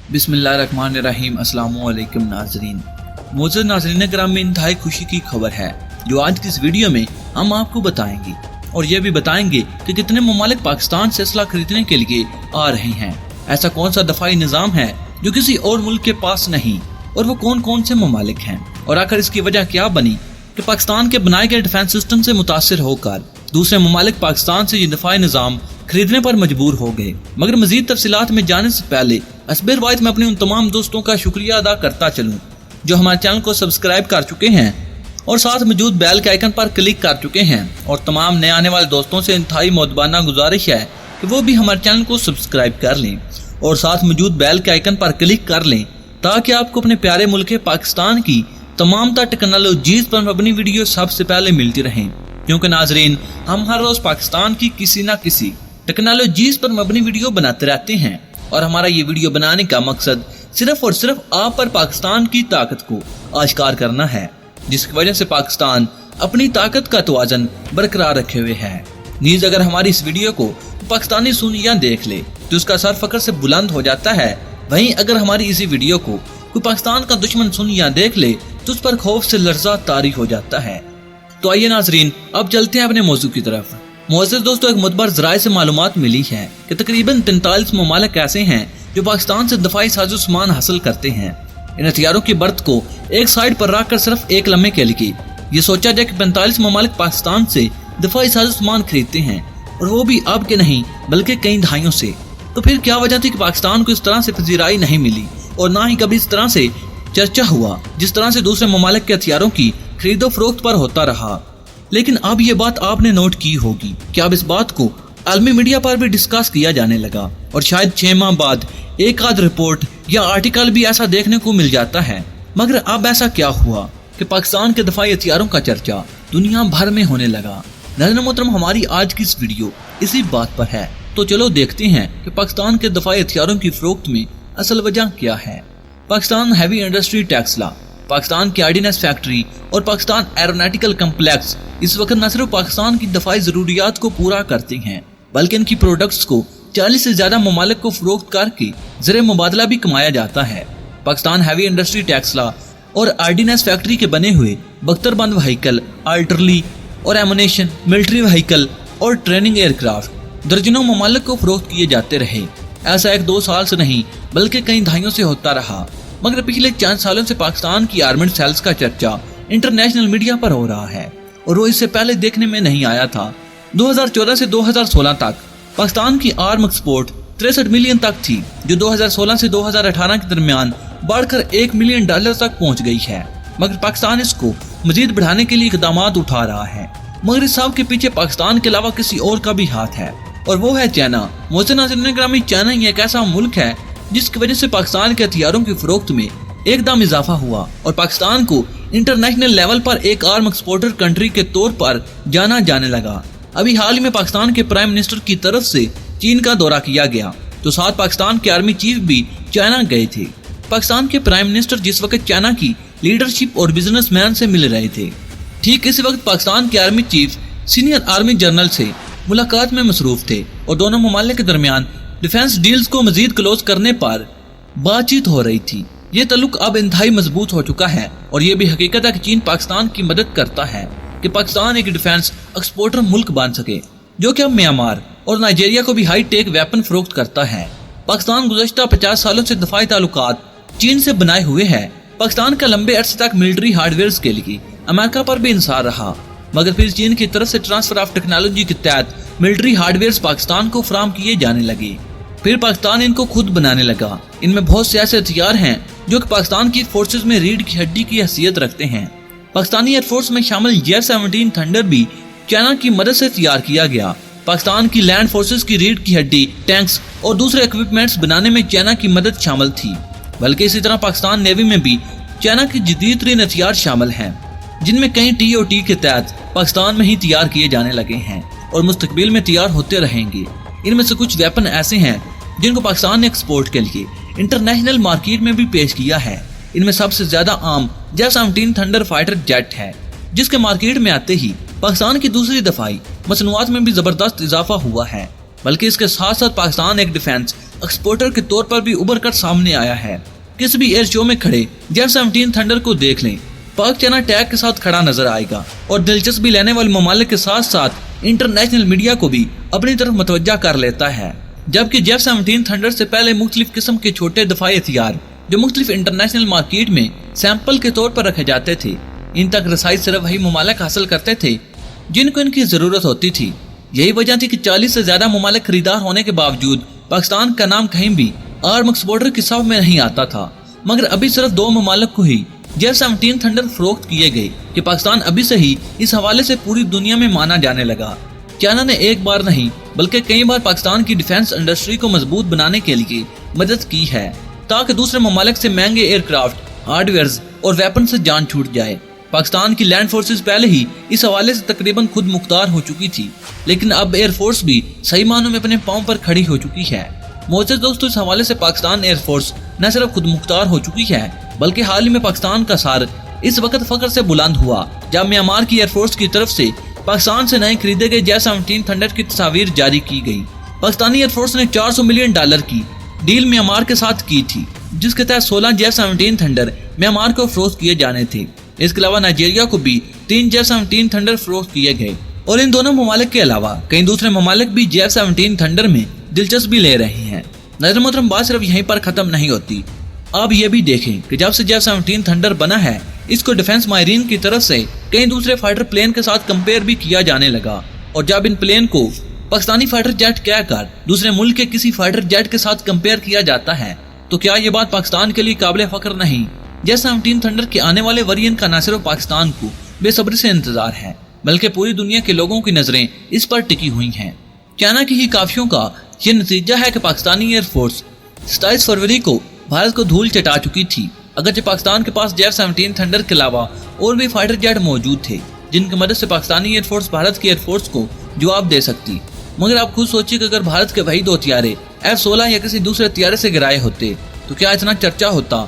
बिस्मिल्लाहिर्रहमानिर्रहीम। अस्सलाम वालेकुम नाज़रीन। मोअज़्ज़ज़ नाज़रीन किराम, में इंतहाई खुशी की खबर है जो आज की इस वीडियो में हम आपको बताएंगे, और ये भी बताएंगे कि कितने ममालिक पाकिस्तान से असला खरीदने के लिए आ रहे हैं। ऐसा कौन सा दफाई निज़ाम है जो किसी और मुल्क के पास नहीं, और वो कौन कौन से ममालिक हैं, और आखिर इसकी वजह क्या बनी कि पाकिस्तान के बनाए गए डिफेंस सिस्टम से मुतासिर होकर दूसरे ममालिक पाकिस्तान से ये दफाई निज़ाम खरीदने पर मजबूर हो गए। मगर मजीद तफसीलात में जाने से पहले असबिर वाइद में अपने उन तमाम दोस्तों का शुक्रिया अदा करता चलूं जो हमारे चैनल को सब्सक्राइब कर चुके हैं और साथ मौजूद बेल के आइकन पर क्लिक कर चुके हैं, और तमाम नए आने वाले दोस्तों से इंतहाई मोदबाना गुजारिश है कि वो भी हमारे चैनल को सब्सक्राइब कर लें और साथ मौजूद बेल के आइकन पर क्लिक कर लें ताकि आपको अपने प्यारे मुल्क पाकिस्तान की तमाम टेक्नोलॉजीज पर मबनी वीडियो सबसे पहले मिलती रहें। क्योंकि नाजरीन, हम हर रोज पाकिस्तान की किसी न किसी टेक्नोलॉजीज पर मबनी वीडियो बनाते रहते हैं, और हमारा ये वीडियो बनाने का मकसद सिर्फ और सिर्फ आप पर पाकिस्तान की ताकत को आश्कार करना है, जिसकी वजह से पाकिस्तान अपनी ताकत का तवाज़न बरकरार रखे हुए है। नीज अगर हमारी इस वीडियो को पाकिस्तानी सुनिया देख ले तो उसका सर फख्र से बुलंद हो जाता है। वहीं अगर हमारी इसी वीडियो को कोई पाकिस्तान का दुश्मन सुनिया देख ले तो उस पर खौफ से लर्जा तारी हो जाता है। तो आइए नाजरीन, अब चलते हैं अपने मौजू की तरफ। मुअज़्ज़ज़ दोस्तों, एक मुतबर ज़राए से मालूमात मिली है कि तकरीबन 43 ममालिक ऐसे हैं जो पाकिस्तान से दफाई साजो सामान हासिल करते हैं। इन हथियारों की बर्थ को एक साइड पर रखकर सिर्फ एक लम्हे के लिए ये सोचा जाए कि 45 ममालिक पाकिस्तान से दफाई साजो सामान खरीदते हैं, और वो भी अब के नहीं बल्कि कई दहाइयों से। तो फिर क्या वजह थी कि पाकिस्तान को इस तरह से पजीराई नहीं मिली, और ना ही कभी इस तरह से चर्चा हुआ जिस तरह से दूसरे ममालिक के हथियारों की खरीदो फरोख्त पर होता रहा। लेकिन अब ये बात आपने नोट की होगी कि अब इस बात को आलमी मीडिया पर भी डिस्कस किया जाने लगा, और शायद 6 माह बाद एक आध रिपोर्ट या आर्टिकल भी ऐसा देखने को मिल जाता है। मगर अब ऐसा क्या हुआ कि पाकिस्तान के दफाई हथियारों का चर्चा दुनिया भर में होने लगा। नाज़रीन मोहतरम, हमारी आज की इस वीडियो इसी बात पर है। तो चलो देखते हैं कि पाकिस्तान के दफाई हथियारों की फरोख्त में असल वजह क्या है। पाकिस्तान हैवी इंडस्ट्री टैक्स ला, पाकिस्तान की आर्डिनेंस फैक्ट्री और पाकिस्तान एरोनॉटिकल कम्प्लेक्स इस वक्त न सिर्फ पाकिस्तान की दफाई जरूरियात को पूरा करते हैं बल्कि इनकी प्रोडक्ट्स को 40 से ज्यादा ममालिक को फरोख्त करके ज़रिए मुबादला भी कमाया जाता है। पाकिस्तान हैवी इंडस्ट्री टैक्स ला और आर्डिनेंस फैक्ट्री के बने हुए बख्तरबंद व्हीकल, आर्टिलरी और एमुनेशन, मिलिट्री व्हीकल और ट्रेनिंग एयरक्राफ्ट दर्जनों ममालिक को फरोख्त किए जाते रहे। ऐसा 1-2 साल से नहीं बल्कि कई दहाइयों से होता रहा। मगर पिछले 4 सालों से पाकिस्तान की आर्मेड सेल्स का चर्चा इंटरनेशनल मीडिया पर हो रहा है, और वो इससे पहले देखने में नहीं आया था। 2014 से 2016 तक पाकिस्तान की आर्म एक्सपोर्ट 63 मिलियन तक थी, जो 2016 से 2018 के दरमियान बढ़कर $1 मिलियन तक पहुंच गई है। मगर पाकिस्तान इसको मजीद बढ़ाने के लिए इकदाम उठा रहा है। मगर इस सब के पीछे पाकिस्तान के अलावा किसी और का भी हाथ है, और वो है चाइना। मोअज़्ज़ज़ नाज़रीन ग्रामी, चाइना ही एक ऐसा मुल्क है जिसकी वजह से पाकिस्तान के हथियारों की फरोख्त में एकदम इजाफा हुआ, और पाकिस्तान को इंटरनेशनल लेवल पर एक आर्म एक्सपोर्टर कंट्री के तौर पर जाना जाने लगा। अभी हाल ही में पाकिस्तान के प्राइम मिनिस्टर की तरफ से चीन का दौरा किया गया, तो साथ पाकिस्तान के आर्मी चीफ भी चाइना गए थे। पाकिस्तान के प्राइम मिनिस्टर जिस वक्त चाइना की लीडरशिप और बिजनेसमैन से मिल रहे थे, ठीक इसी वक्त पाकिस्तान के army chief senior army general से मुलाकात में मसरूफ थे, और दोनों ममालिक के दरमियान डिफेंस डील्स को मजीद क्लोज करने पर बातचीत हो रही थी। ये ताल्लुक अब इंतहाई मजबूत हो चुका है, और ये भी हकीकत है कि चीन पाकिस्तान की मदद करता है कि पाकिस्तान एक डिफेंस एक्सपोर्टर मुल्क बन सके, जो कि अब म्यांमार और नाइजीरिया को भी हाई टेक वेपन फरोख्त करता है। पाकिस्तान गुज़श्ता 50 सालों से दफाई ताल्लुकात चीन से बनाए हुए है। पाकिस्तान का लंबे अरसे तक मिलिट्री हार्डवेयर के लिए अमेरिका पर भी इंसार रहा, मगर फिर चीन की तरफ से ट्रांसफर ऑफ टेक्नोलॉजी के तहत मिलिट्री हार्डवेयर पाकिस्तान को फराहम किए जाने लगे। फिर पाकिस्तान इनको खुद बनाने लगा। इनमें बहुत से ऐसे हथियार हैं जो कि पाकिस्तान की फोर्सेज में रीढ़ की हड्डी की हैसियत रखते हैं। पाकिस्तानी एयरफोर्स में शामिल F-17 थंडर भी चाइना की मदद से तैयार किया गया। पाकिस्तान की लैंड फोर्सेज की रीढ़ की हड्डी, टैंक्स और दूसरे इक्विपमेंट्स बनाने में चाइना की मदद शामिल थी। बल्कि इसी तरह पाकिस्तान नेवी में भी चाइना की जदीद तरीन हथियार शामिल हैं, जिनमें कई TOT के तहत पाकिस्तान में ही तैयार किए जाने लगे हैं और मुस्तकबिल में तैयार होते रहेंगे। इनमें से कुछ वेपन ऐसे हैं जिनको पाकिस्तान ने एक्सपोर्ट के लिए इंटरनेशनल मार्केट में भी पेश किया है। इनमें सबसे ज्यादा आम F-17 थंडर फाइटर जेट है, जिसके मार्केट में आते ही पाकिस्तान की दूसरी दफाई मसनूआत में भी जबरदस्त इजाफा हुआ है। बल्कि इसके साथ साथ पाकिस्तान एक डिफेंस एक्सपोर्टर के तौर पर भी उभर कर सामने आया है। किसी भी एयर शो में खड़े F-17 थंडर को देख लें, पाक चाइना टैग के साथ खड़ा नजर आएगा और दिलचस्पी लेने वाले ममालिक के साथ साथ इंटरनेशनल मीडिया को भी अपनी तरफ मुतवज्जा कर लेता है। जबकि F-17 थंडर से पहले मुख्तलिफ किस्म के छोटे दफाई हथियार जो मुख्तलिफ इंटरनेशनल मार्केट में सैंपल के तौर पर रखे जाते थे, इन तक रसाई सिर्फ वही ममालिक हासिल करते थे जिनको इनकी जरूरत होती थी। यही वजह थी कि 40 से ज्यादा ममालिक खरीदार होने के बावजूद पाकिस्तान का नाम कहीं भी आर्म एक्सपोर्टर की साफ में नहीं आता था। मगर अभी सिर्फ 2 ममालिक को ही F-17 थंडर फरोख्त किए गए कि पाकिस्तान अभी से ही इस हवाले से पूरी दुनिया में माना जाने लगा। चाइना ने एक बार नहीं बल्कि कई बार पाकिस्तान की डिफेंस इंडस्ट्री को मजबूत बनाने के लिए मदद की है ताकि दूसरे ममालिक से महंगे एयरक्राफ्ट, हार्डवेयर और वेपन से जान छूट जाए। पाकिस्तान की लैंड फोर्सेस पहले ही इस हवाले से तकरीबन खुद मुख्तार हो चुकी थी, लेकिन अब एयर फोर्स भी सही मानों में अपने पांव पर खड़ी हो चुकी है। मोअज़्ज़ज़ दोस्तों, इस हवाले से पाकिस्तान एयर फोर्स न सिर्फ खुद मुख्तार हो चुकी है बल्कि हाल ही में पाकिस्तान का सर इस वक्त फख्र से बुलंद हुआ जब म्यांमार की एयरफोर्स की तरफ से पाकिस्तान से नए खरीदे गए F-17 थंडर की तस्वीर जारी की गई। पाकिस्तानी एयरफोर्स ने $400 मिलियन की डील म्यांमार के साथ की थी, जिसके तहत 16 F-17 थंडर म्यांमार को फरोख्त किए जाने थे। इसके अलावा नाइजीरिया को भी 3 F-17 थंडर फरोख्त किए गए और इन दोनों ममालिक के अलावा कई दूसरे ममालिक भी F-17 थंडर में दिलचस्पी ले रहे हैं। नज़र मोहतरम, बात सिर्फ यहीं पर खत्म नहीं होती। आप ये भी देखें कि जब से F-17 थंडर बना है, इसको डिफेंस माहिरीन की तरफ से कई दूसरे फाइटर प्लेन के साथ कंपेयर भी किया जाने लगा और जब इन प्लेन को पाकिस्तानी फाइटर जेट कहकर दूसरे मुल्क के किसी फाइटर जेट के साथ कंपेयर किया जाता है, तो क्या ये बात पाकिस्तान के लिए काबिल फख्र नहीं? F-17 थंडर के आने वाले वेरिएंट का न सिर्फ पाकिस्तान को बेसब्री से इंतजार है बल्कि पूरी दुनिया के लोगों की नजरें इस पर टिकी हुई हैं। चाइना की ही काफियों का ये नतीजा है कि पाकिस्तानी एयरफोर्स 27 फरवरी को भारत को धूल चटा चुकी थी। अगरचे पाकिस्तान के पास F-17 थंडर के अलावा और भी फाइटर जेट मौजूद थे जिनकी मदद से पाकिस्तानी एयरफोर्स भारत की एयरफोर्स को जवाब दे सकती। मगर आप खुद सोचिए कि अगर भारत के वही 2 हथियारे F-16 या किसी दूसरे हथियारे से गिराए होते तो क्या इतना चर्चा होता?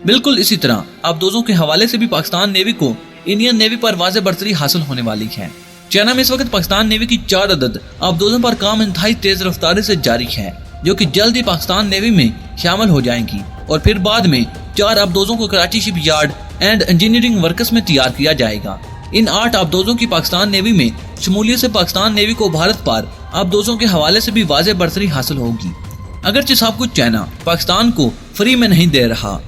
बिल्कुल इसी तरह आबदोजों के हवाले से भी पाकिस्तान नेवी को इंडियन नेवी पर वाज़ेह बढ़तरी हासिल होने वाली है। चाइना में इस वक्त पाकिस्तान नेवी की 4 अदद आबदोजों पर काम इंतहाई तेज रफ्तारी से जारी है, जो कि जल्द ही पाकिस्तान नेवी में शामिल हो जाएंगी और फिर बाद में 4 आबदोजों को Karachi ship yard and engineering works में तैयार किया जाएगा। इन 8 आबदोजों की पाकिस्तान नेवी में शमूलियत से पाकिस्तान नेवी को भारत पर आबदोजों के हवाले से भी वाज़ेह बढ़तरी हासिल होगी। अगरचे सब कुछ चाइना पाकिस्तान को फ्री में नहीं दे रहा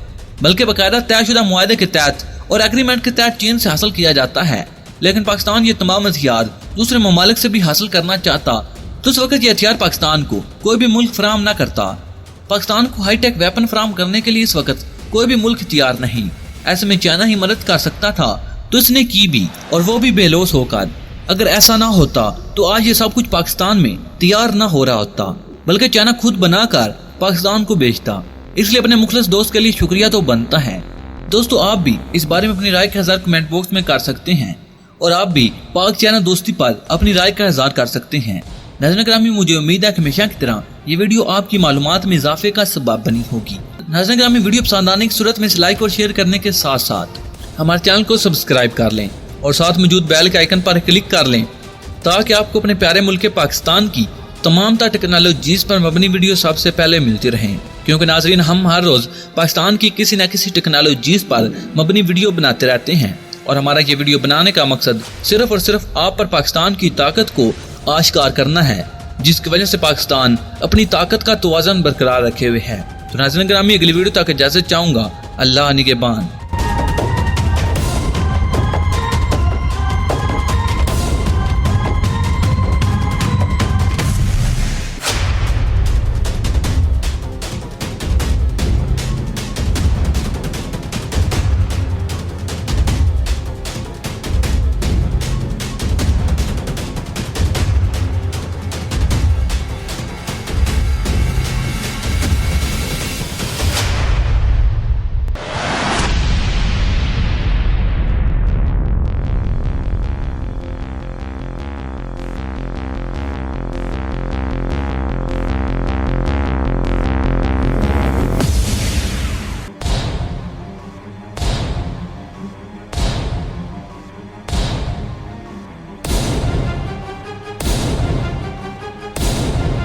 बल्कि बाकायदा तयशुदा मुआहदे के तहत और एग्रीमेंट के तहत चीन से हासिल किया जाता है, लेकिन पाकिस्तान ये तमाम हथियार दूसरे ममालिक से भी हासिल करना चाहता तो उस वक्त ये हथियार पाकिस्तान को कोई भी मुल्क फराहम न करता। पाकिस्तान को हाईटेक वेपन फराहम करने के लिए इस वक्त कोई भी मुल्क तैयार नहीं। ऐसे में चाइना ही मदद कर सकता था तो इसने की भी, और वो भी बेलौस होकर। अगर ऐसा ना होता तो आज ये सब कुछ पाकिस्तान में तैयार ना हो रहा होता बल्कि चाइना खुद बनाकर पाकिस्तान को बेचता। इसलिए अपने मुखलिस दोस्त के लिए शुक्रिया तो बनता है। दोस्तों, आप भी इस बारे में अपनी राय का इज़हार कमेंट बॉक्स में कर सकते हैं और आप भी पाक चाइना दोस्ती पर अपनी राय का इज़हार कर सकते हैं। नाज़रीन ग्रामी, मुझे उम्मीद है कि हमेशा की तरह ये वीडियो आपकी मालूमात में इजाफे का सबब बनी होगी। नाज़रीन ग्रामी, वीडियो पसंद आने की सूरत में इसे लाइक और शेयर करने के साथ साथ हमारे चैनल को सब्सक्राइब कर लें और साथ मौजूद बेल के आइकन पर क्लिक कर लें ताकि आपको अपने प्यारे मुल्क पाकिस्तान की तमाम टेक्नोलॉजीज पर मबनी वीडियो सबसे पहले मिलती रहें। क्योंकि नाजरीन, हम हर रोज पाकिस्तान की किसी न किसी टेक्नोलॉजीज पर मबनी वीडियो बनाते रहते हैं और हमारा ये वीडियो बनाने का मकसद सिर्फ और सिर्फ आप पर पाकिस्तान की ताकत को आश्कार करना है, जिसकी वजह से पाकिस्तान अपनी ताकत का तवाज़ुन बरकरार रखे हुए है। तो नाज़रीन ग्रामी, अगली वीडियो तक इजाज़त चाहूँगा। अल्लाह निगहबान।